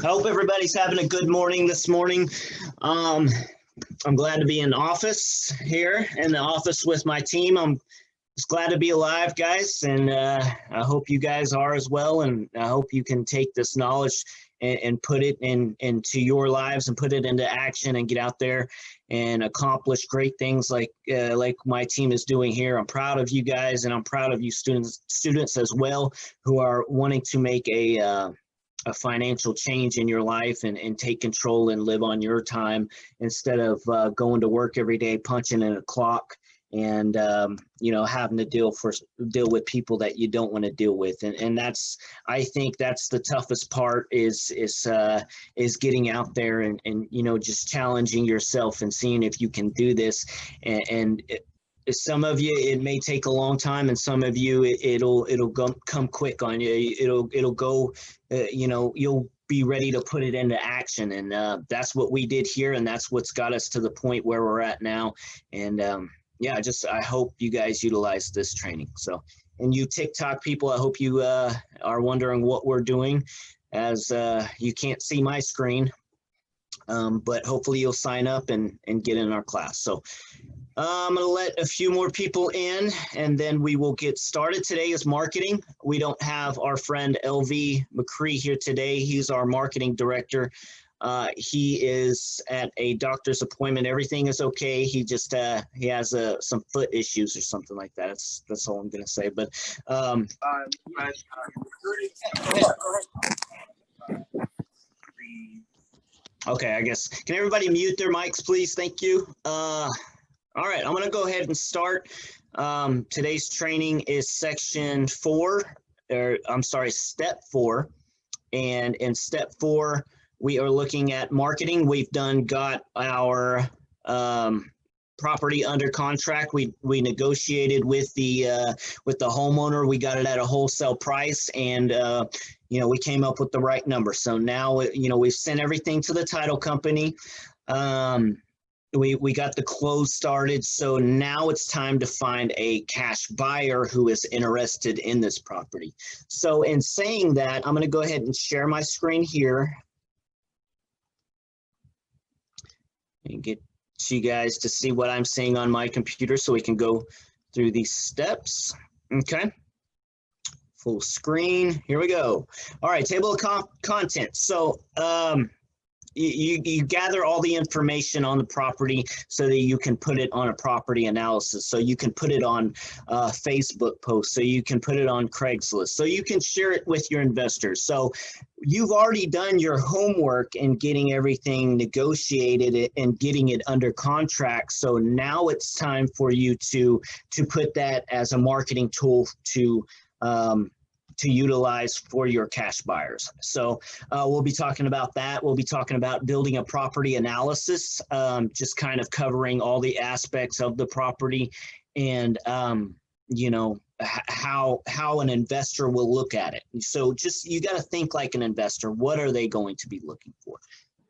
hope everybody's having a good morning this morning. I'm glad to be in office here in the office with my team. I'm just glad to be alive, guys, and I hope you guys are as well. And I hope you can take this knowledge and put it into your lives and put it into action and get out there and accomplish great things like my team is doing here. I'm proud of you guys, and I'm proud of you students as well who are wanting to make a financial change in your life and take control and live on your time instead of going to work every day, punching in a clock, and having to deal with people that you don't want to deal with. And I think that's the toughest part is getting out there and just challenging yourself and seeing if you can do this. And some of you, it may take a long time, and some of you, it'll come quick on you. It'll go, you'll be ready to put it into action. And that's what we did here, and that's what's got us to the point where we're at now. And I hope you guys utilize this training. So, and you TikTok people, I hope you are wondering what we're doing, as you can't see my screen, but hopefully you'll sign up and get in our class. So I'm going to let a few more people in, and then we will get started. Today is marketing. We don't have our friend LV McCree here today. He's our marketing director. He is at a doctor's appointment. Everything is okay. He just he has some foot issues or something like that. That's all I'm going to say. But okay, I guess. Can everybody mute their mics, please? Thank you. All right, I'm going to go ahead and start. Today's training is step 4. And in step 4, we are looking at marketing. We've got our property under contract. We negotiated with the homeowner. We got it at a wholesale price, and we came up with the right number. So now we've sent everything to the title company. We got the close started, so now it's time to find a cash buyer who is interested in this property. So in saying that, I'm going to go ahead and share my screen here and get you guys to see what I'm seeing on my computer so we can go through these steps. Okay. Full screen. Here we go. All right, table of contents. So you gather all the information on the property so that you can put it on a property analysis. So you can put it on Facebook posts. So you can put it on CRAIGSLIST. So you can share it with your investors. So you've already done your homework in getting everything negotiated and getting it under contract. So now it's time for you to put that as a marketing tool to utilize for your cash buyers. So we'll be talking about that. We'll be talking about building a property analysis, just kind of covering all the aspects of the property and, how an investor will look at it. So you got to think like an investor. What are they going to be looking for?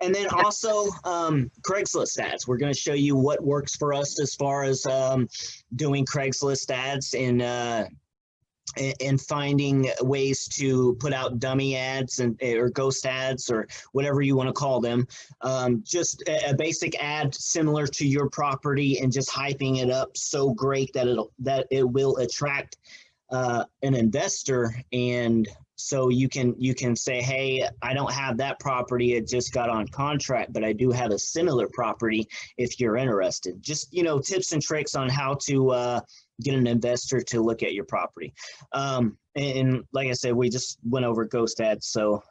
And then also CRAIGSLIST ads. We're going to show you what works for us as far as doing CRAIGSLIST ads and finding ways to put out dummy ads or ghost ads or whatever you want to call them. Just a basic ad similar to your property and just hyping it up so great that it will attract an investor. And so you can say, hey, I don't have that property. It just got on contract, but I do have a similar property if you're interested. Just, tips and tricks on how to get an investor to look at your property. And like I said, we just went over ghost ads. So,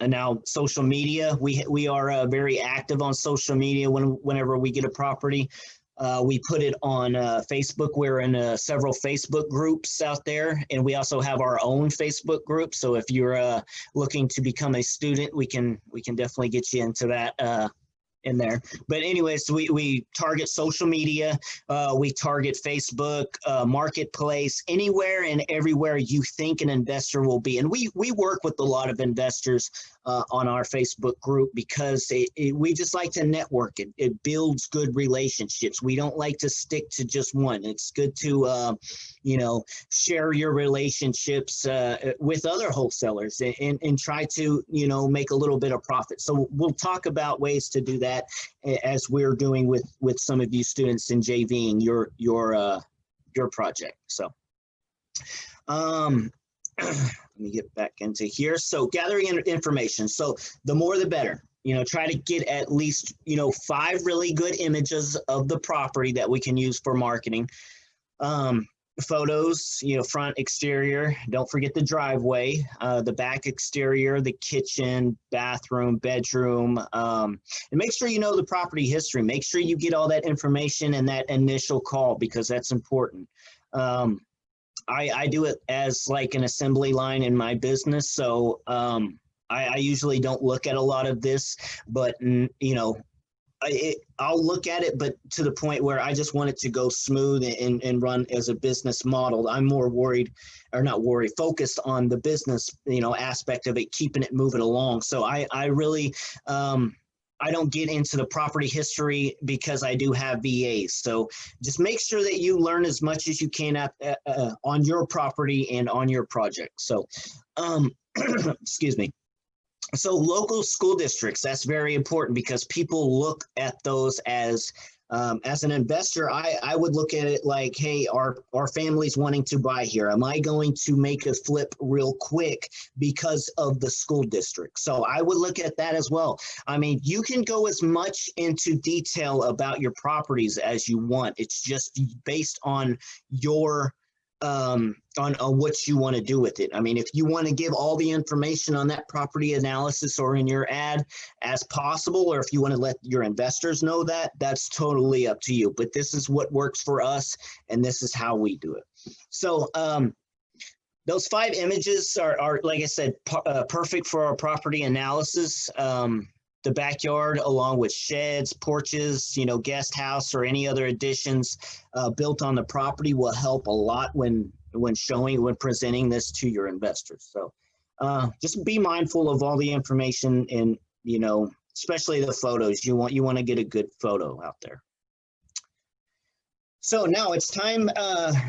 and now social media, we are very active on social media whenever we get a property. We put it on Facebook. We're in several Facebook groups out there, and we also have our own Facebook group. So if you're looking to become a student, we can definitely get you into that in there. But anyways, we target social media, we target Facebook, marketplace, anywhere and everywhere you think an investor will be. And we work with a lot of investors on our Facebook group because we just like to network. It builds good relationships. We don't like to stick to just one. It's good to, share your relationships with other wholesalers and try to, make a little bit of profit. So we'll talk about ways to do that as we're doing with some of you students in JVing your project. So let me get back into here. So gathering information. So the more the better. Try to get at least 5 really good images of the property that we can use for marketing. Photos, front, exterior. Don't forget the driveway, the back exterior, the kitchen, bathroom, bedroom, and make sure you know the property history. Make sure you get all that information in that initial call because that's important. I do it as like an assembly line in my business, so I usually don't look at a lot of this, but I'll look at it, but to the point where I just want it to go smooth and run as a business model. I'm more focused on the business, aspect of it, keeping it moving along. So I really, I don't get into the property history because I do have VAs. So just make sure that you learn as much as you can on your property and on your project. So, excuse me. So local school districts, that's very important because people look at those as an investor, I would look at it like, hey, our family's wanting to buy here. Am I going to make a flip real quick because of the school district? So I would look at that as well. I mean, you can go as much into detail about your properties as you want. It's just based on your on what you want to do with it. I mean, if you want to give all the information on that property analysis or in your ad as possible, or if you want to let your investors know that, that's totally up to you. But this is what works for us, and this is how we do it. So those 5 images are like I said, perfect for our property analysis. The backyard, along with sheds, porches, guest house, or any other additions built on the property will help a lot when presenting this to your investors. So just be mindful of all the information and, especially the photos. You want to get a good photo out there. So now it's time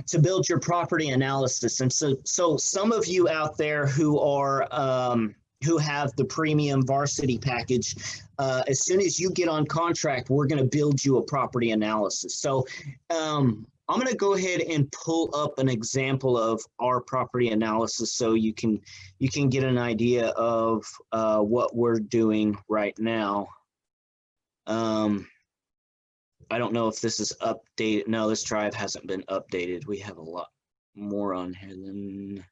to build your property analysis. And so some of you out there who are who have the premium varsity package, as soon as you get on contract, we're going to build you a property analysis. So I'm going to go ahead and pull up an example of our property analysis so you can get an idea of what we're doing right now. I don't know if this is updated. No, this drive hasn't been updated. We have a lot more on here than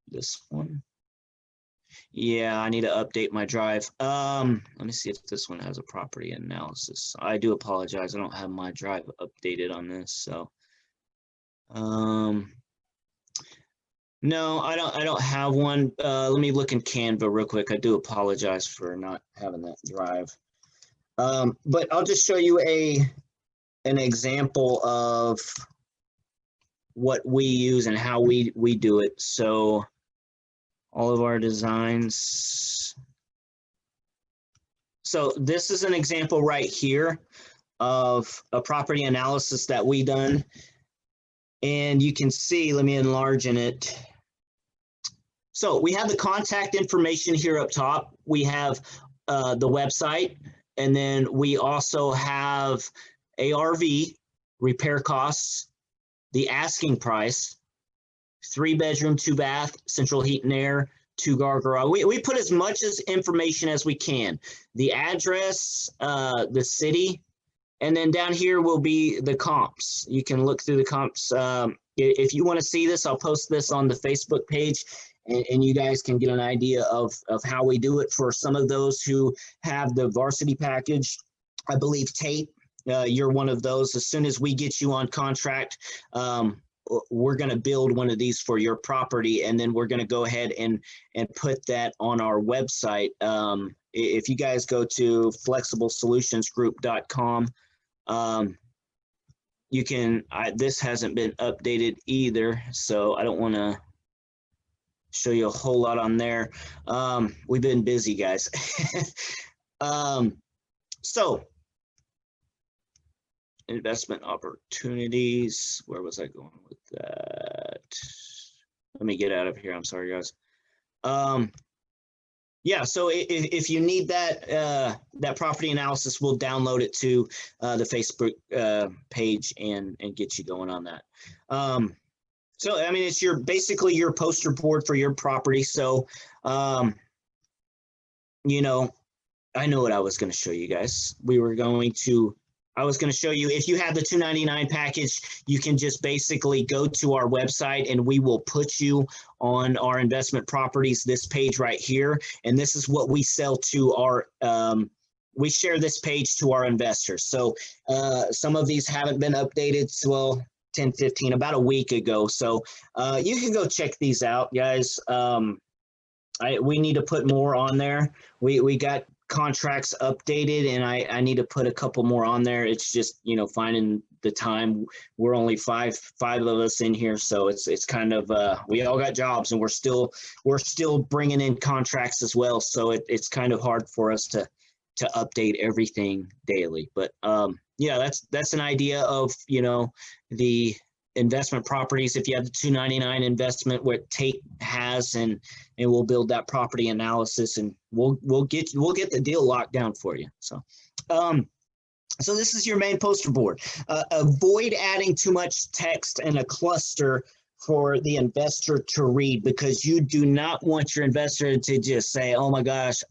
this one. Yeah, I need to update my drive. Let me see if this one has a property analysis. I do apologize. I don't have my drive updated on this. So, no, I don't have one. Let me look in Canva real quick. I do apologize for not having that drive. But I'll just show you an example of what we use and how we do it. So all of our designs. So this is an example right here of a property analysis that we done. And you can see, let me enlarge in it. So we have the contact information here up top. We have the website, and then we also have ARV, repair costs, the asking price, 3-bedroom, 2-bath, central heat and air, 2-car garage. We put as much as information as we can. The address, the city, and then down here will be the comps. You can look through the comps. If you want to see this, I'll post this on the Facebook page, and you guys can get an idea of how we do it. For some of those who have the varsity package, I believe Tate, you're one of those. As soon as we get you on contract, we're going to build one of these for your property, and then we're going to go ahead and put that on our website. If you guys go to flexiblesolutionsgroup.com, you can, this hasn't been updated either, so I don't want to show you a whole lot on there. We've been busy, guys. So investment opportunities, where was I going with that? Let me get out of here. I'm sorry, guys. Yeah, so if you need that that property analysis, we'll download it to the Facebook page and get you going on that. So I mean, it's basically your poster board for your property. So you know, I know what I was going to show you guys. I was going to show you, if you have the $299 package, you can just basically go to our website and we will put you on our investment properties, this page right here. And this is what we sell to our, we share this page to our investors. So some of these haven't been updated, well, 10, 15, about a week ago. So you can go check these out, guys. We need to put more on there. We got contracts updated, and I need to put a couple more on there. It's just, you know, finding the time. We're only five of us in here, so it's kind of we all got jobs, and we're still bringing in contracts as well. So it's kind of hard for us to update everything daily. But yeah, that's an idea of, you know, the investment properties. If you have the $299 investment, what Tate has, and we'll build that property analysis, and we'll get the deal locked down for you. So so this is your main poster board. Avoid adding too much text and a cluster for the investor to read, because you do not want your investor to just say, oh my gosh,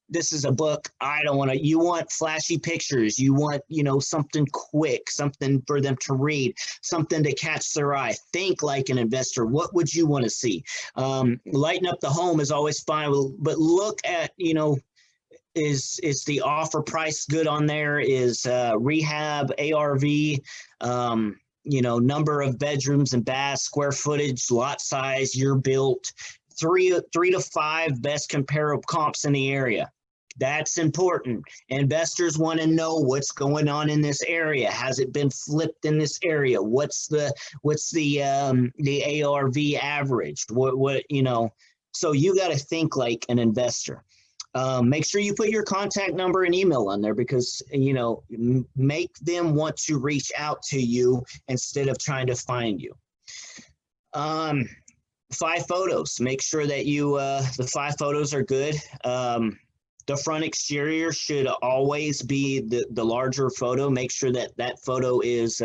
this is a book. I don't want to. You want flashy pictures. You want, you know, something quick, something for them to read, something to catch their eye. Think like an investor. What would you want to see? Lighten up the home is always fine, but look at, you know, is the offer price good on there? Is rehab, ARV, you know, number of bedrooms and baths, square footage, lot size, year built, three to five best comparable comps in the area. That's important. Investors want to know what's going on in this area. Has it been flipped in this area? What's the ARV average? What you know? So you got to think like an investor. Make sure you put your contact number and email on there, because, you know, make them want to reach out to you instead of trying to find you. 5 photos. Make sure that you the 5 photos are good. The front exterior should always be the larger photo. Make sure that photo is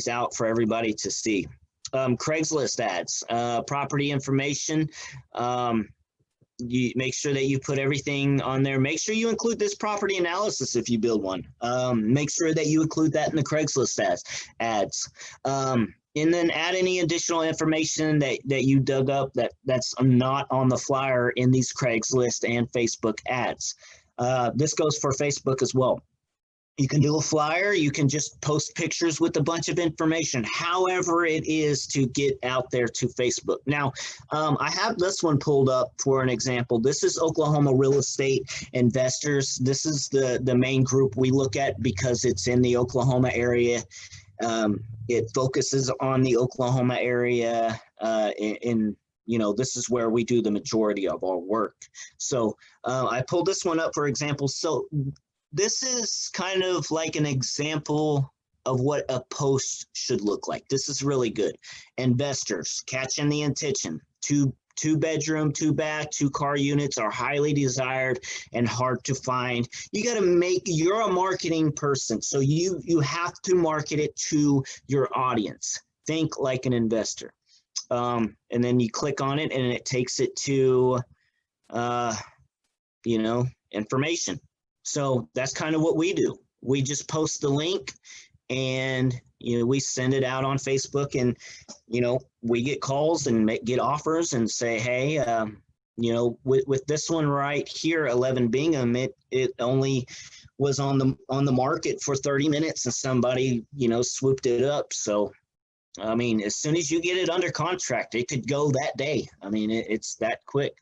out for everybody to see. Craigslist ads, property information. You make sure that you put everything on there. Make sure you include this property analysis if you build one. Make sure that you include that in the Craigslist ads. And then add any additional information that you dug up that's not on the flyer in these Craigslist and Facebook ads. This goes for Facebook as well. You can do a flyer. You can just post pictures with a bunch of information, however it is to get out there to Facebook. Now, I have this one pulled up for an example. This is Oklahoma Real Estate Investors. This is the main group we look at because it's in the Oklahoma area. It focuses on the Oklahoma area, in you know, this is where we do the majority of our work. So I pulled this one up for example. So this is kind of like an example of what a post should look like. This is really good. Investors catching the attention. Two bedroom, 2 bath, 2 car units are highly desired and hard to find. You got to you're a marketing person, so you have to market it to your audience. Think like an investor. And then you click on it and it takes it to, you know, information. So that's kind of what we do. We just post the link and, you know, we send it out on Facebook, and, you know, we get calls and get offers and say, hey, you know, with this one right here, 11 Bingham, it only was on the market for 30 minutes and somebody, you know, swooped it up. So I mean, as soon as you get it under contract, it could go that day. I mean, it's that quick.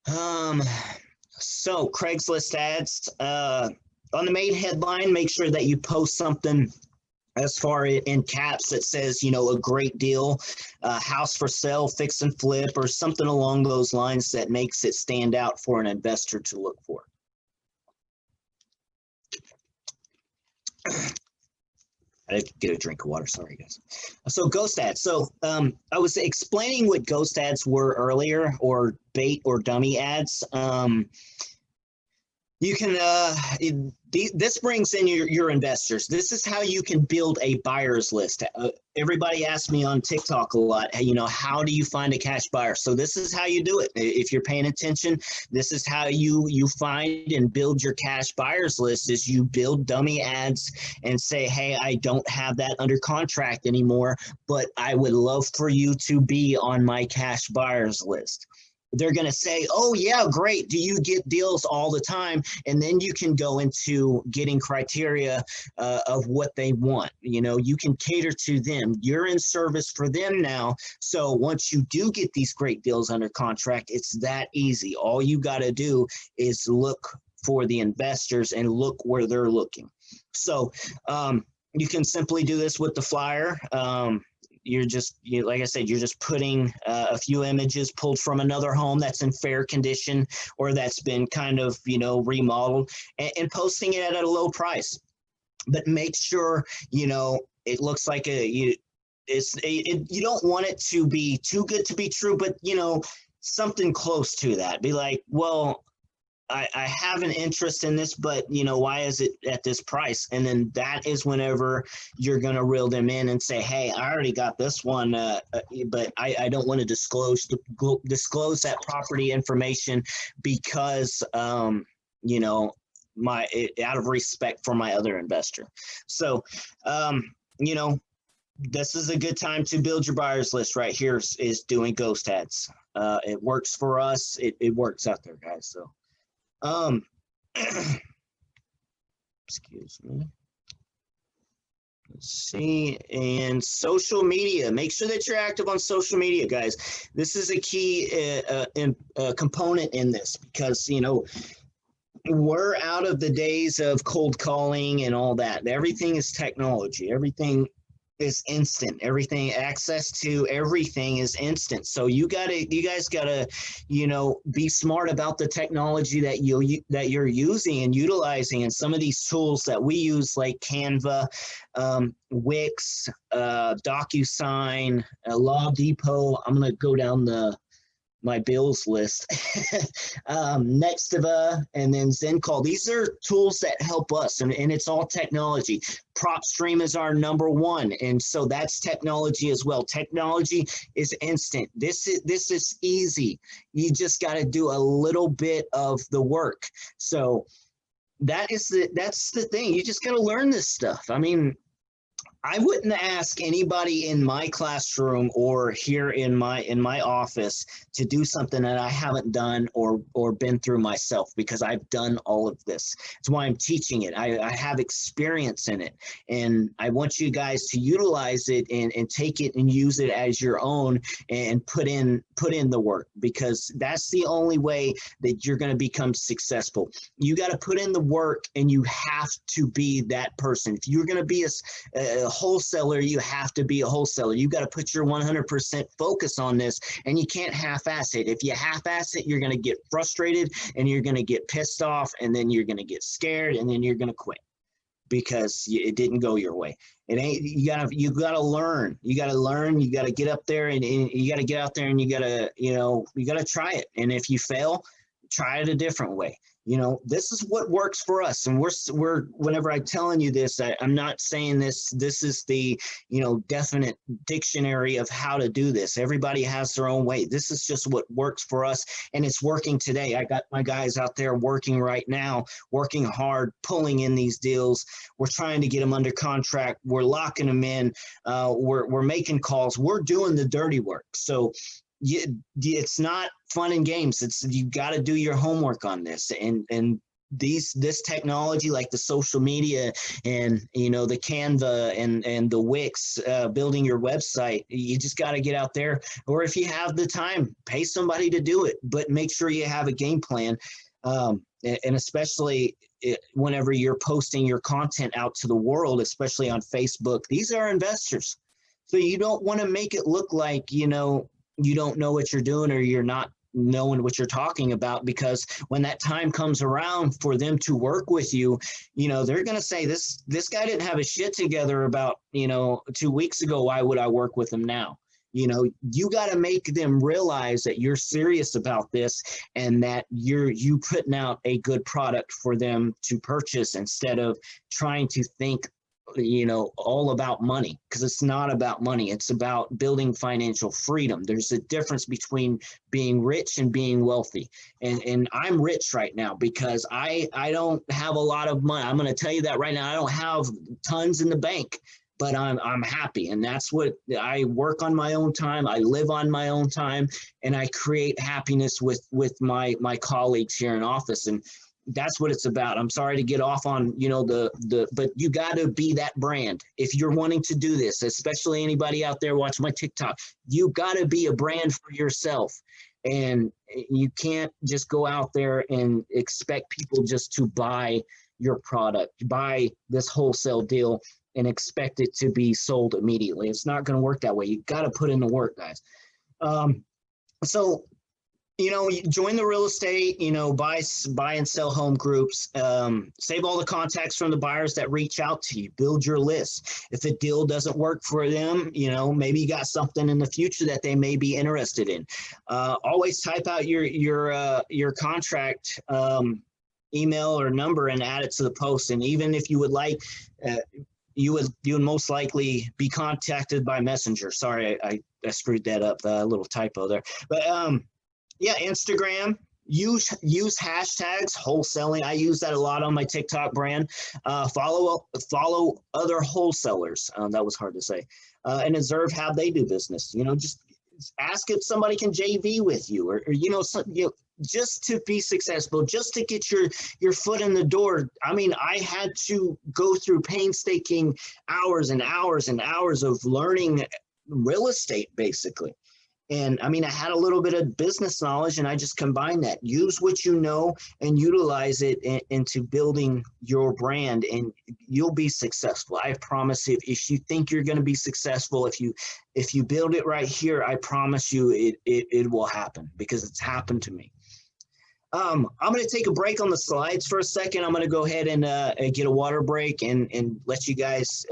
So Craigslist ads, on the main headline, make sure that you post something as far in caps that says, a great deal, house for sale, fix and flip, or something along those lines that makes it stand out for an investor to look for. I had to get a drink of water. Sorry, guys. So ghost ads. So I was explaining what ghost ads were earlier, or bait or dummy ads. You can, this brings in your investors. This is how you can build a buyer's list. Everybody asks me on TikTok a lot, how do you find a cash buyer? So this is how you do it. If you're paying attention, this is how you find and build your cash buyer's list, is you build dummy ads and say, hey, I don't have that under contract anymore, but I would love for you to be on my cash buyer's list. They're going to say, oh, yeah, great. Do you get deals all the time? And then you can go into getting criteria of what they want. You can cater to them. You're in service for them now. So once you do get these great deals under contract, it's that easy. All you got to do is look for the investors and look where they're looking. So you can simply do this with the flyer. Like I said, you're just putting a few images pulled from another home that's in fair condition, or that's been kind of, remodeled, and posting it at a low price. But make sure, it looks like you don't want it to be too good to be true, but, something close to that. Be like, well, I have an interest in this, but why is it at this price? And then that is whenever you're going to reel them in and say, hey, I already got this one, but I don't want to disclose that property information because, out of respect for my other investor. So, this is a good time to build your buyer's list right here, is doing ghost ads. It works for us. It works out there, guys. So. Excuse me. Let's see. And social media. Make sure that you're active on social media, guys. This is a key component in this, because, we're out of the days of cold calling and all that. Everything is technology. Everything is instant. Access to everything is instant. So you guys gotta, be smart about the technology that you're using and utilizing. And some of these tools that we use, like Canva, Wix, DocuSign, Law Depot. I'm gonna go down my bills list. Nextiva, and then ZenCall. These are tools that help us, and it's all technology. PropStream is our number one, and so that's technology as well. Technology is instant. This is easy. You just got to do a little bit of the work. So that's the thing. You just got to learn this stuff. I mean, I wouldn't ask anybody in my classroom or here in my office to do something that I haven't done or been through myself, because I've done all of this. That's why I'm teaching it. I have experience in it, and I want you guys to utilize it and take it and use it as your own, and put in the work, because that's the only way that you're going to become successful. You got to put in the work, and you have to be that person. If you're going to be a wholesaler, you have to be a wholesaler. You got to put your 100% focus on this, and you can't half-ass it. If you half-ass it, you're going to get frustrated, and you're going to get pissed off, and then you're going to get scared, and then you're going to quit because it didn't go your way. It ain't. You gotta learn. You got to get up there, and you got to get out there, and you got to try it. And if you fail, try it a different way. This is what works for us. And we're whenever I'm telling you this, I'm not saying this is the, definite dictionary of how to do this. Everybody has their own way. This is just what works for us. And it's working today. I got my guys out there working right now, working hard, pulling in these deals. We're trying to get them under contract. We're locking them in. We're making calls. We're doing the dirty work. So it's not fun and games. You got to do your homework on this, and this technology like the social media and the Canva and the Wix, building your website, you just got to get out there, or if you have the time, pay somebody to do it, but make sure you have a game plan. And especially whenever you're posting your content out to the world, especially on Facebook, these are investors. So you don't want to make it look like, you don't know what you're doing, or you're not knowing what you're talking about, because when that time comes around for them to work with you, they're going to say, this guy didn't have his shit together about, 2 weeks ago. Why would I work with him now? You got to make them realize that you're serious about this, and that you putting out a good product for them to purchase, instead of trying to think all about money, because it's not about money. It's about building financial freedom. There's a difference between being rich and being wealthy. And I'm rich right now because I don't have a lot of money. I'm going to tell you that right now. I don't have tons in the bank, but I'm happy. And that's what I work on my own time. I live on my own time, and I create happiness with my colleagues here in office. And that's what it's about. I'm sorry to get off on, but you got to be that brand. If you're wanting to do this, especially anybody out there watching my TikTok, you got to be a brand for yourself. And you can't just go out there and expect people just to buy your product, buy this wholesale deal, and expect it to be sold immediately. It's not going to work that way. You got to put in the work, guys. So you join the real estate, buy and sell home groups, save all the contacts from the buyers that reach out to you, build your list. If a deal doesn't work for them, maybe you got something in the future that they may be interested in. Always type out your contract email or number and add it to the post. And even if you would like, you would most likely be contacted by Messenger. Sorry, I screwed that up, a little typo there. But yeah, Instagram, use hashtags, wholesaling. I use that a lot on my TikTok brand. Follow other wholesalers. That was hard to say. And observe how they do business. Just ask if somebody can JV with you, or just to be successful, just to get your foot in the door. I mean, I had to go through painstaking hours and hours and hours of learning real estate, basically. And I mean, I had a little bit of business knowledge, and I just combined that. Use what you know and utilize it into building your brand, and you'll be successful. I promise. If you think you're going to be successful, if you build it right here, I promise you it will happen, because it's happened to me. I'm going to take a break on the slides for a second. I'm going to go ahead and get a water break and let you guys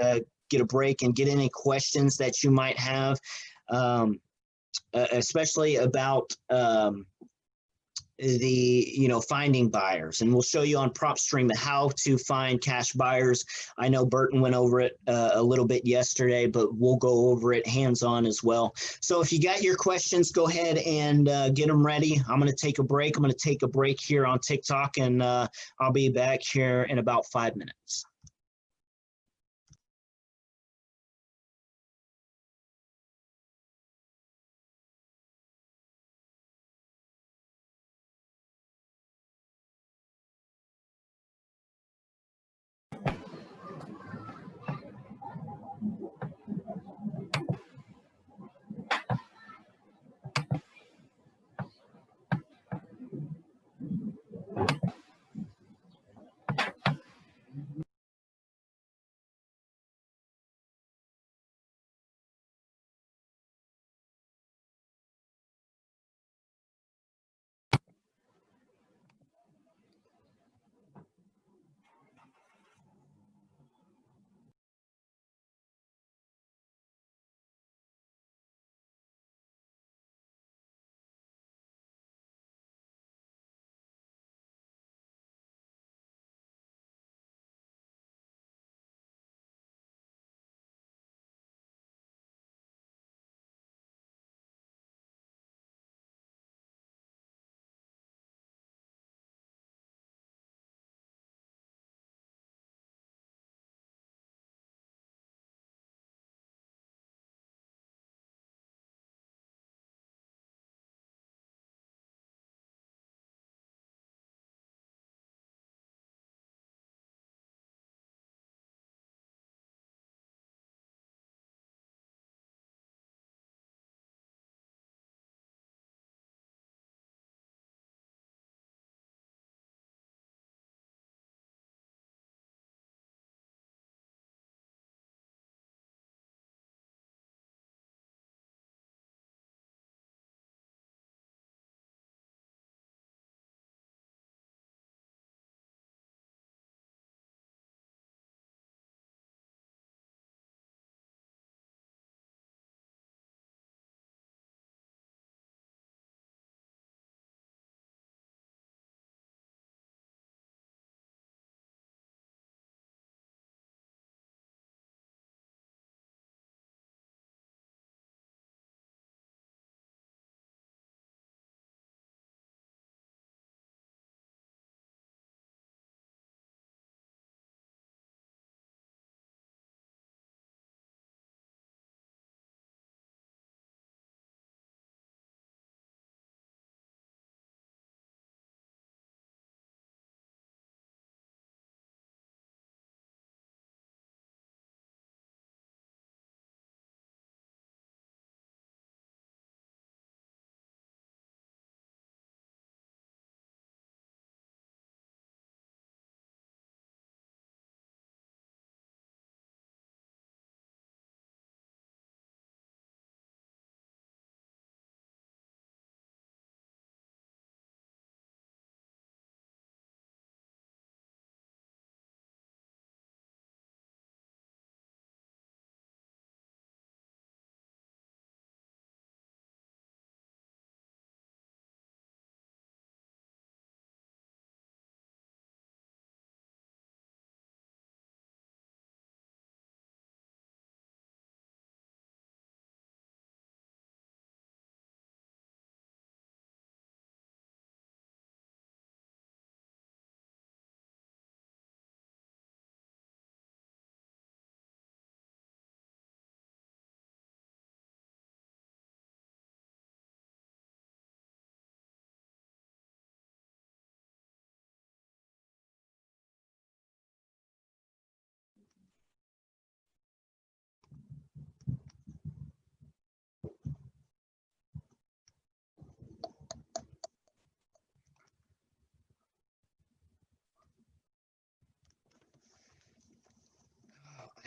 get a break and get any questions that you might have. Especially about finding buyers. And we'll show you on PropStream how to find cash buyers. I know Burton went over it a little bit yesterday, but we'll go over it hands-on as well. So if you got your questions, go ahead and get them ready. I'm going to take a break. I'm going to take a break here on TikTok, and I'll be back here in about 5 minutes.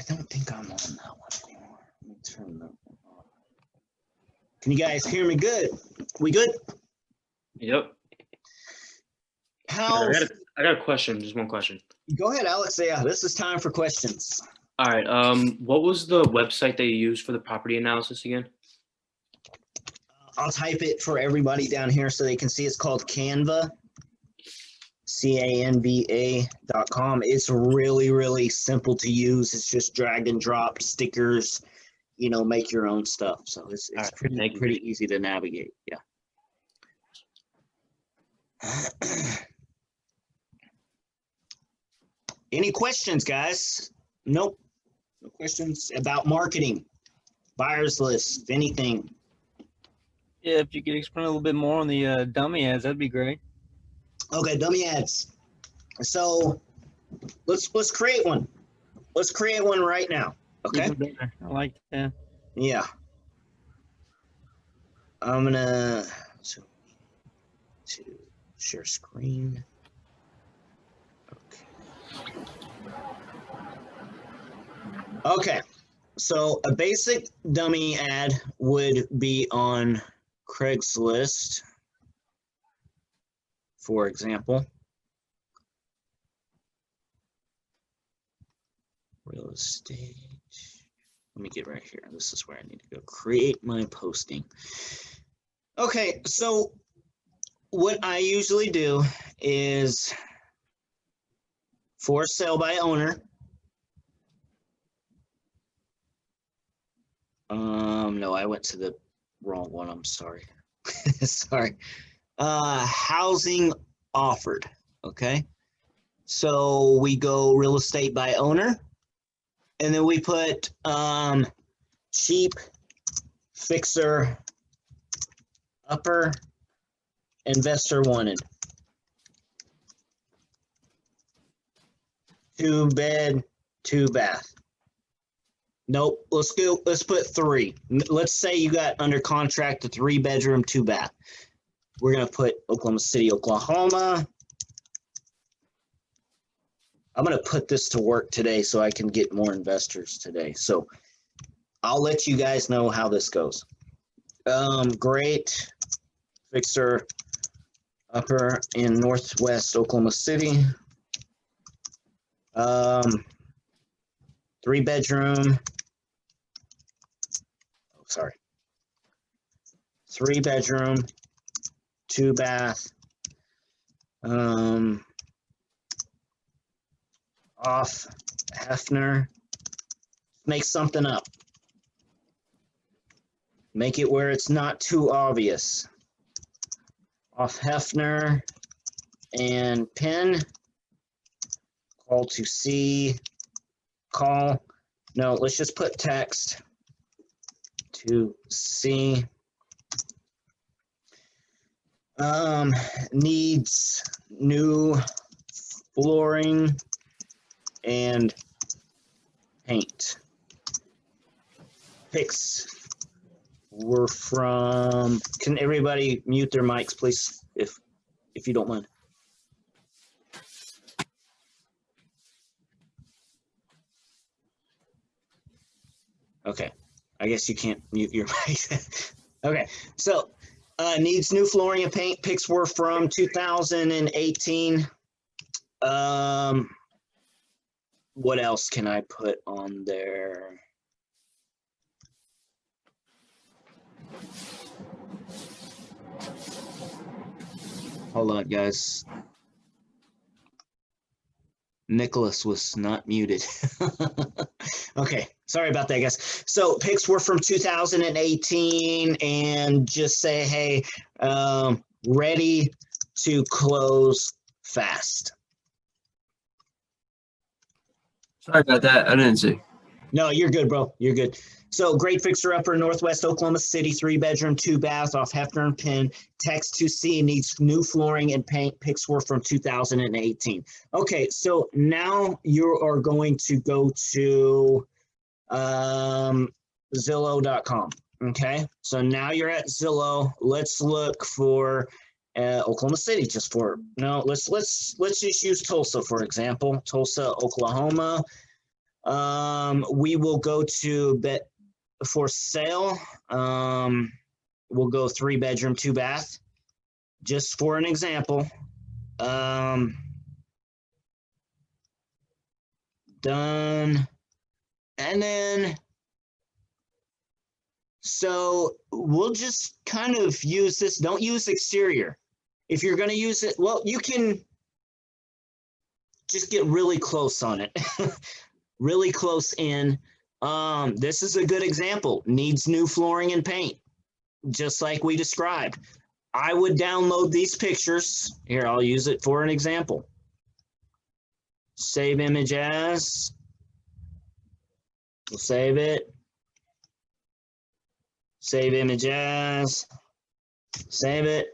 don't think I'm on that one anymore. Let me turn that one on. Can you guys hear me good? We good? Yep. How? I got a question. Just one question. Go ahead, Alex. Yeah, this is time for questions. All right. What was the website that you used for the property analysis again? I'll type it for everybody down here so they can see. It's called Canva, Canva.com. It's really, really simple to use. It's just drag and drop stickers, you know, make your own stuff. So it's Right, pretty easy to navigate. Yeah. Any questions, guys? Nope. No questions about marketing, buyer's list, anything. Yeah, if you could explain a little bit more on the dummy ads, that'd be great. Okay, dummy ads. So let's create one. Let's create one right now. Okay. Even better. I like that. Yeah. I'm gonna to share screen. Okay. So a basic dummy ad would be on CRAIGSLIST, for example. Real estate. Let me get right here. This is where I need to go. Create my posting. Okay, so what I usually do is for sale by owner. No, I went to the wrong one. I'm sorry. Sorry. Housing offered. Okay. So we go real estate by owner, and then we put cheap fixer upper investor wanted. 2 bed, 2 bath. Nope, let's put 3. Let's say you got under contract a 3 bedroom, 2 bath. We're gonna put Oklahoma City, Oklahoma. I'm gonna put this to work today so I can get more investors today. So I'll let you guys know how this goes. Great fixer upper in Northwest Oklahoma City. 3 bedroom. Oh, sorry. 3 bedroom, 2 bath. Off Hefner. Make something up. Make it where it's not too obvious. Off Hefner and pin. Call to see. Call. No, let's just put text to see. Needs new flooring and paint. Pics were from. Can everybody mute their mics, please, if you don't mind? Okay, I guess you can't mute your mic. Okay, so needs new flooring and paint. Pics were from 2018. What else can I put on there? Hold on, guys. Nicholas was not muted. Okay, sorry about that, guys. So pics were from 2018, and just say, hey, ready to close fast. Sorry about that. I didn't see. No, you're good, bro. You're good. So great fixer upper, Northwest Oklahoma City, 3 bedroom, 2 bath off Hefner and Penn. Text to see needs new flooring and paint. Pics were from 2018. Okay, so now you are going to go to Zillow.com. Okay, so now you're at Zillow. Let's look for Oklahoma City. Let's just use Tulsa for example. Tulsa, Oklahoma. We will go to for sale. We'll go 3-bedroom, 2-bath, just for an example. Done. And then, so we'll just kind of use this. Don't use exterior. If you're going to use it, well, you can just get really close on it. Really close in. This is a good example. Needs new flooring and paint, just like we described. I would download these pictures. Here, I'll use it for an example. Save image as. We'll save it. Save image as. Save it.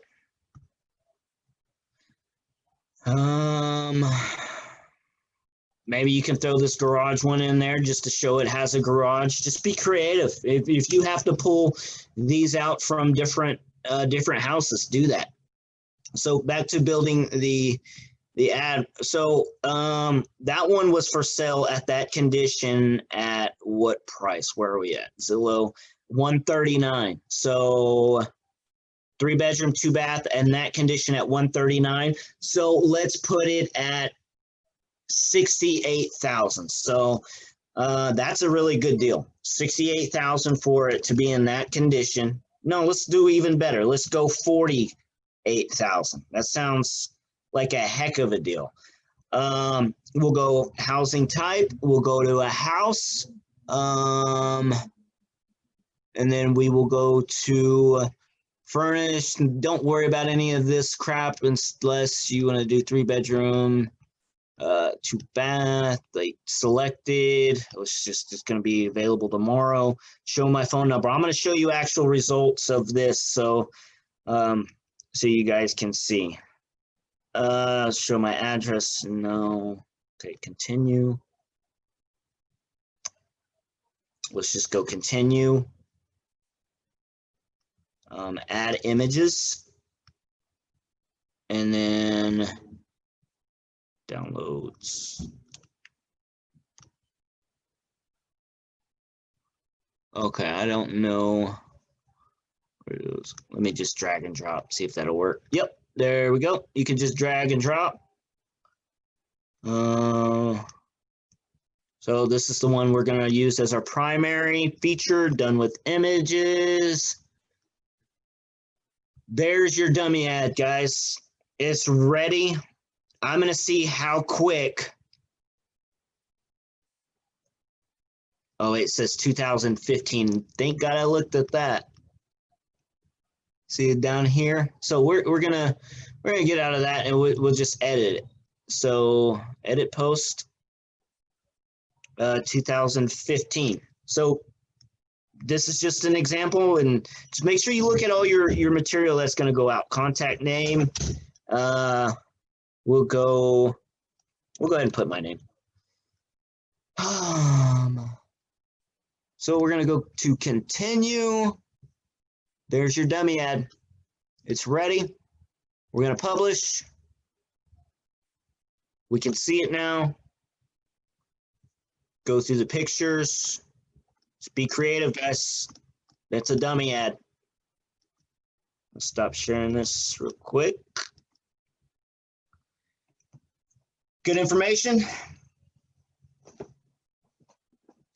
Maybe you can throw this garage one in there just to show it has a garage. Just be creative. If you have to pull these out from different houses, do that. So back to building the ad. So that one was for sale at that condition at what price? Where are we at? Zillow, $139. So 3-bedroom, 2-bath, and that condition at $139. So let's put it at $68,000. So that's a really good deal. $68,000 for it to be in that condition. No, let's do even better. Let's go $48,000. That sounds like a heck of a deal. We'll go housing type. We'll go to a house. And then we will go to furnished. Don't worry about any of this crap unless you want to do 3-bedroom, 2-bath, like selected. It's going to be available tomorrow. Show my phone number. I'm going to show you actual results of this so you guys can see. Show my address. No. Okay, continue. Let's just go continue. Add images. And then downloads. Okay, I don't know. Let me just drag and drop, see if that'll work. Yep, there we go. You can just drag and drop. So this is the one we're going to use as our primary feature, done with images. There's your dummy ad, guys. It's ready. I'm going to see how quick. Oh, it says 2015. Thank God I looked at that. See it down here? So we're gonna get out of that and we'll just edit it. So edit post 2015. So this is just an example, and just make sure you look at all your material that's going to go out. Contact name. We'll go ahead and put my name. So we're going to go to continue. There's your dummy ad. It's ready. We're going to publish. We can see it now. Go through the pictures. Just be creative, guys. That's a dummy ad. Let's stop sharing this real quick. Good information?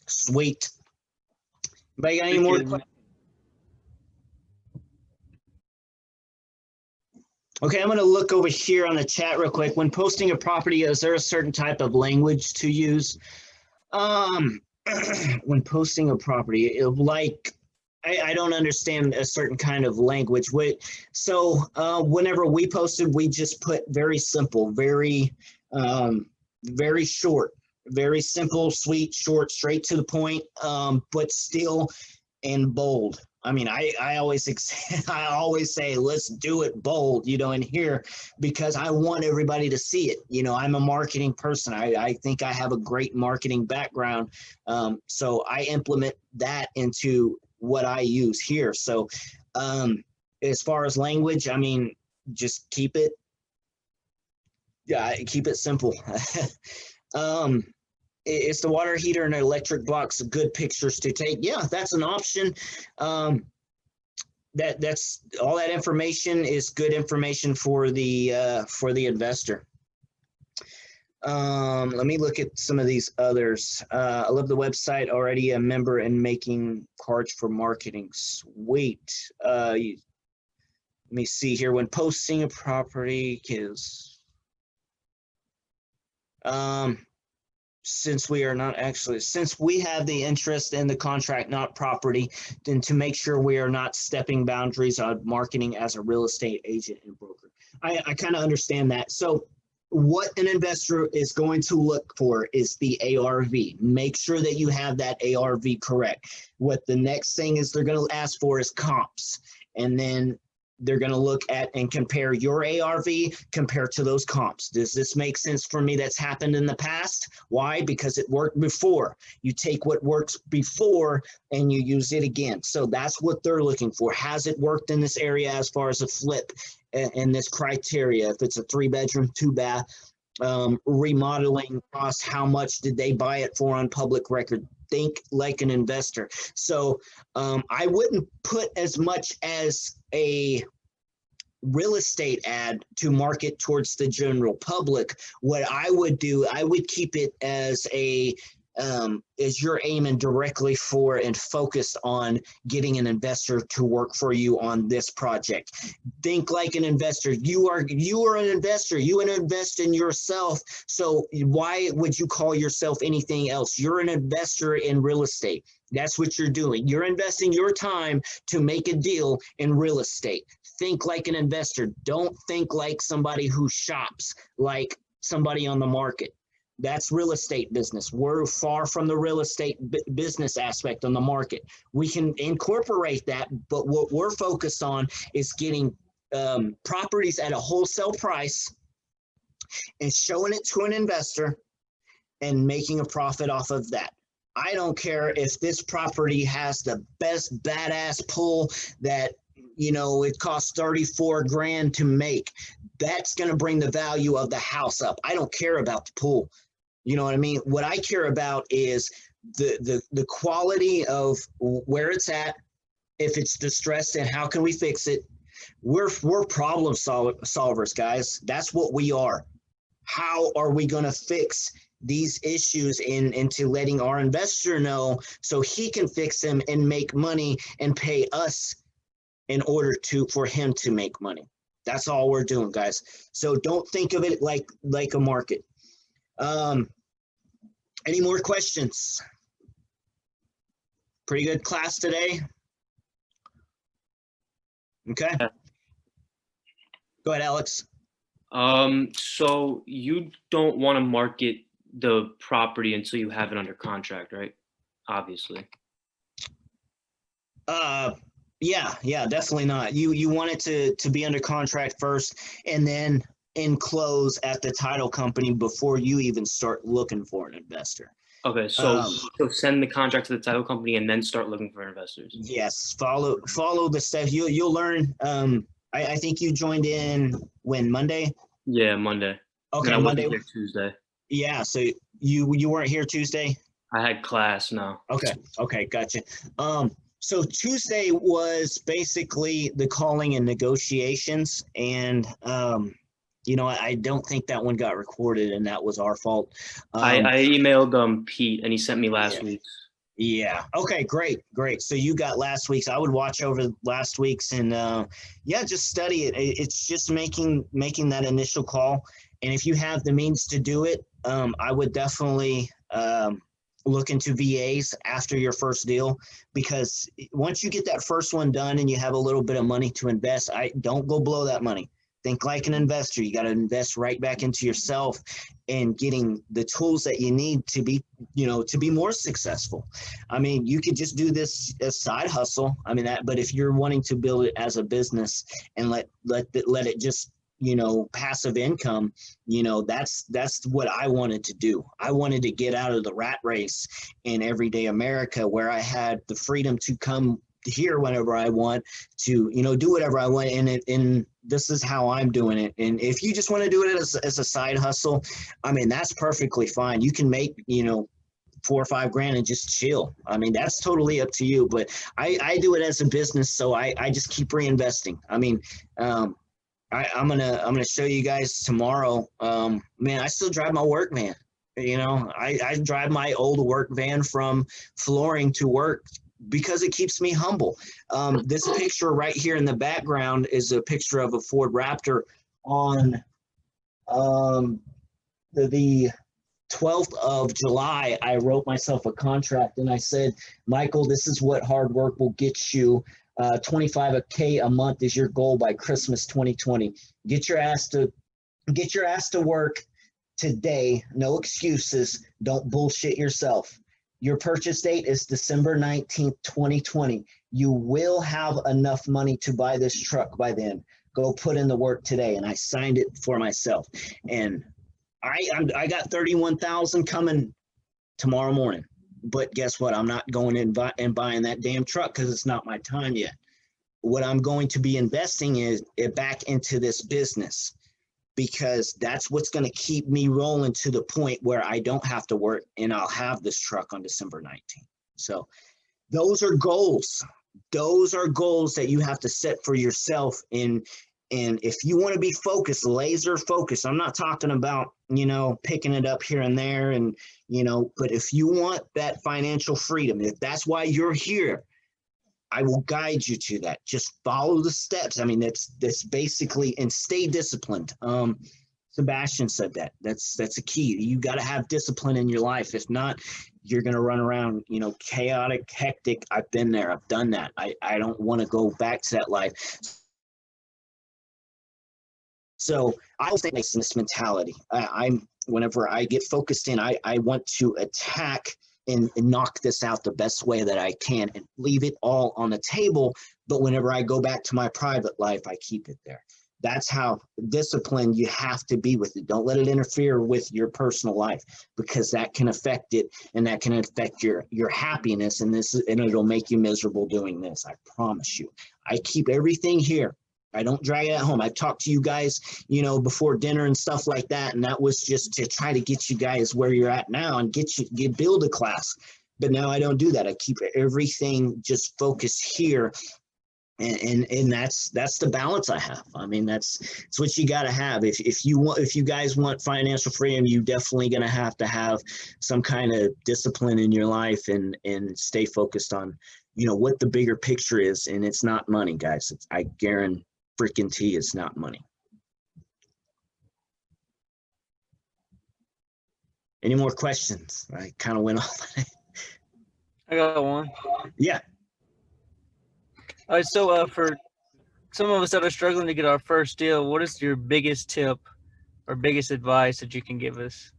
Sweet. Anybody got any more questions? Okay, I'm going to look over here on the chat real quick. When posting a property, is there a certain type of language to use? When posting a property, I don't understand a certain kind of language. So whenever we posted, we just put very simple, very short, very simple, sweet, short, straight to the point, but still in bold. I mean, I always say, let's do it bold, in here, because I want everybody to see it. I'm a marketing person. I think I have a great marketing background. So I implement that into what I use here. So as far as language, I mean, just keep it simple. is the water heater and electric box good pictures to take? Yeah, that's an option. That's all that information is good information for the investor. Let me look at some of these others. I love the website, already a member and making cards for marketing. Sweet. Let me see here. When posting a property is, since we have the interest in the contract, not property, then to make sure we are not stepping boundaries on marketing as a real estate agent and broker. I kind of understand that. So what an investor is going to look for is the ARV. Make sure that you have that ARV correct. What the next thing is they're going to ask for is comps. And then they're going to look at and compare your ARV compared to those comps. Does this make sense for me? That's happened in the past. Why? Because it worked before. You take what works before and you use it again. So that's what they're looking for. Has it worked in this area as far as a flip and this criteria? If it's a 3-bedroom, 2-bath, remodeling cost, how much did they buy it for on public record? Think like an investor. So I wouldn't put as much as a real estate ad to market towards the general public. What I would do, I would keep it as you're aiming directly for and focused on getting an investor to work for you on this project. Think like an investor. You are an investor. You invest in yourself. So why would you call yourself anything else? You're an investor in real estate. That's what you're doing. You're investing your time to make a deal in real estate. Think like an investor. Don't think like somebody who shops like somebody on the market. That's real estate business. We're far from the real estate business aspect on the market. We can incorporate that, but what we're focused on is getting properties at a wholesale price and showing it to an investor and making a profit off of that. I don't care if this property has the best badass pool that, it costs 34 grand to make. That's going to bring the value of the house up. I don't care about the pool. You know what I mean? What I care about is the quality of where it's at, if it's distressed, and how can we fix it. We're problem solvers, guys. That's what we are. How are we going to fix these issues into letting our investor know so he can fix them and make money and pay us in order for him to make money? That's all we're doing, guys. So don't think of it like a market. Any more questions? Pretty good class today. Okay. Go ahead, Alex. So you don't want to market the property until you have it under contract, right? Obviously. Yeah, definitely not. You want it to be under contract first, and then in close at the title company before you even start looking for an investor. Okay, so send the contract to the title company and then start looking for investors. Yes, follow the steps. You'll learn. I think you joined in when, Monday? Yeah, Monday. Okay, I Monday. wasn't here Tuesday. Yeah, so you weren't here Tuesday? I had class, no. Okay, gotcha. So Tuesday was basically the calling and negotiations, and I don't think that one got recorded, and that was our fault. I emailed Pete, and he sent me last week's. Yeah. Okay, great. So you got last week's. I would watch over last week's and just study it. It's just making that initial call. And if you have the means to do it, I would definitely look into VAs after your first deal, because once you get that first one done and you have a little bit of money to invest, don't go blow that money. Think like an investor. You got to invest right back into yourself and getting the tools that you need to be more successful. I mean, you could just do this as side hustle. I mean but if you're wanting to build it as a business and let it just, passive income, that's what I wanted to do. I wanted to get out of the rat race in everyday America, where I had the freedom to come here whenever I want to, do whatever I want. And this is how I'm doing it. And if you just want to do it as a side hustle, I mean, that's perfectly fine. You can make, 4 or 5 grand and just chill. I mean, that's totally up to you, but I do it as a business. So I just keep reinvesting. I mean, I'm going to show you guys tomorrow. Man, I still drive my work van. You know, I drive my old work van from flooring to work because it keeps me humble. This picture right here in the background is a picture of a Ford Raptor on the 12th of July. I wrote myself a contract and I said, Michael, this is what hard work will get you. $25K a month is your goal by Christmas 2020. Get your ass to work today. No excuses. Don't bullshit yourself. Your purchase date is December 19th, 2020. You will have enough money to buy this truck by then. Go put in the work today. And I signed it for myself. And I got 31,000 coming tomorrow morning. But guess what? I'm not going in and buying that damn truck because it's not my time yet. What I'm going to be investing is it back into this business, because that's what's going to keep me rolling to the point where I don't have to work and I'll have this truck on December 19th. So those are goals. Those are goals that you have to set for yourself. And if you want to be focused, laser focused, I'm not talking about, you know, picking it up here and there and, you know, but if you want that financial freedom, if that's why you're here, I will guide you to that. Just follow the steps. I mean, that's basically, and stay disciplined. Sebastian said that. That's a key. You got to have discipline in your life. If not, you're going to run around, you know, chaotic, hectic. I've been there. I've done that. I don't want to go back to that life. So I always think this mentality. Whenever I get focused in, I want to attack and knock this out the best way that I can and leave it all on the table. But whenever I go back to my private life, I keep it there. That's how disciplined you have to be with it. Don't let it interfere with your personal life, because that can affect it, and that can affect your happiness, and it'll make you miserable doing this. I promise you. I keep everything here. I don't drag it at home. I've talked to you guys, you know, before dinner and stuff like that. And that was just to try to get you guys where you're at now and build a class. But now I don't do that. I keep everything just focused here. And that's the balance I have. I mean, that's what you got to have. If you guys want financial freedom, you definitely going to have some kind of discipline in your life and stay focused on, you know, what the bigger picture is. And it's not money, guys. I guarantee it's not money. Any more questions? I kind of went off. I got one. Yeah. All right, so for some of us that are struggling to get our first deal, what is your biggest tip or biggest advice that you can give us?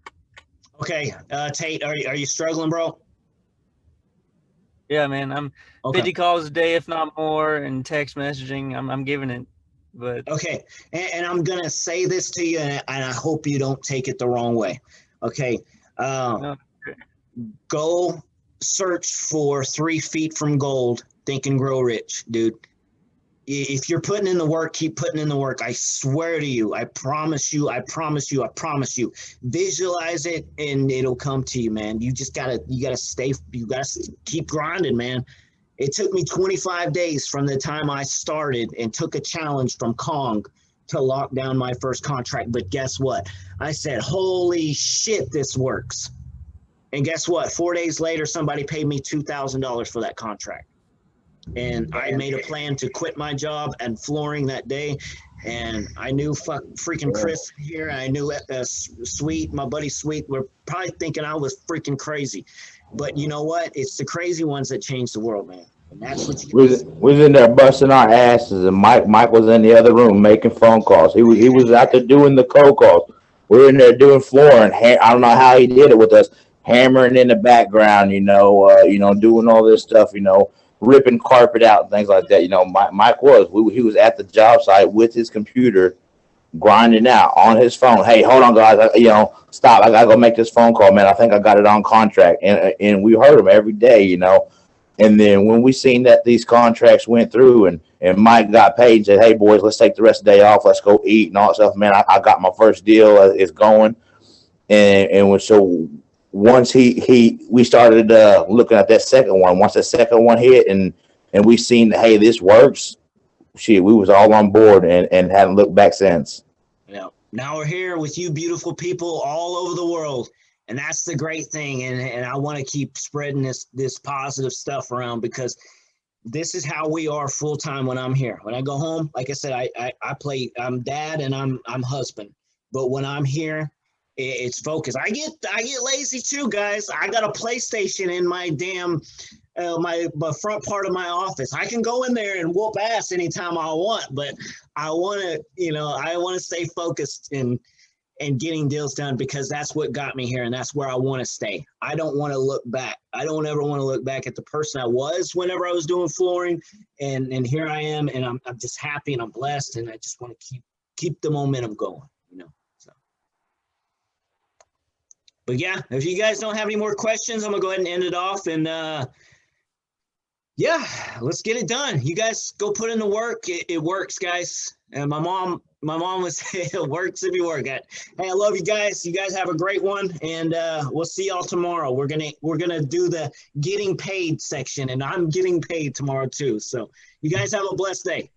Okay, Tate, are you struggling, bro? Yeah, man, I'm Okay. 50 calls a day, if not more, and text messaging. I'm giving it, but okay, and I'm gonna say this to you, and I hope you don't take it the wrong way. Okay, no. Go search for 3 feet from gold. Think and grow rich, dude. If you're putting in the work, keep putting in the work. I swear to you, I promise you, I promise you, I promise you. Visualize it and it'll come to you, man. You gotta keep grinding, man. It took me 25 days from the time I started and took a challenge from Kong to lock down my first contract. But guess what? I said, holy shit, this works. And guess what? 4 days later, somebody paid me $2,000 for that contract. And I made a plan to quit my job and flooring that day. And I knew freaking Chris here. I knew Sweet, my buddy Sweet, were probably thinking I was freaking crazy. But you know what? It's the crazy ones that change the world, man. And that's what you was in there busting our asses, and Mike was in the other room making phone calls. He was out there doing the cold calls. We were in there doing flooring. I don't know how he did it with us, hammering in the background, doing all this stuff, ripping carpet out and things like that. Mike he was at the job site with his computer, grinding out on his phone. Hey, hold on, guys. Stop. I gotta go make this phone call, man. I think I got it on contract, and we heard him every day, And then when we seen that these contracts went through and Mike got paid and said, hey, boys, let's take the rest of the day off. Let's go eat and all that stuff. Man, I got my first deal. It's going. And so once we started looking at that second one. Once the second one hit, and we seen that, hey, this works. Shit, we was all on board and hadn't looked back since. Yeah. Now we're here with you beautiful people all over the world. And that's the great thing. And I want to keep spreading this positive stuff around, because this is how we are full time when I'm here. When I go home, like I said, I'm dad and I'm husband. But when I'm here, it's focused. I get lazy too, guys. I got a PlayStation in my damn my front part of my office. I can go in there and whoop ass anytime I want, but I want to stay focused and getting deals done, because that's what got me here, and that's where I want to stay. I don't want to look back. I don't ever want to look back at the person I was whenever I was doing flooring, and here I am, and I'm just happy and I'm blessed, and I just want to keep the momentum going, So, but yeah, if you guys don't have any more questions, I'm gonna go ahead and end it off, and yeah, let's get it done. You guys go put in the work. It works, guys. And my mom was it works if you work at. Hey, I love you guys. You guys have a great one, and we'll see y'all tomorrow. We're gonna do the getting paid section, and I'm getting paid tomorrow too. So you guys have a blessed day.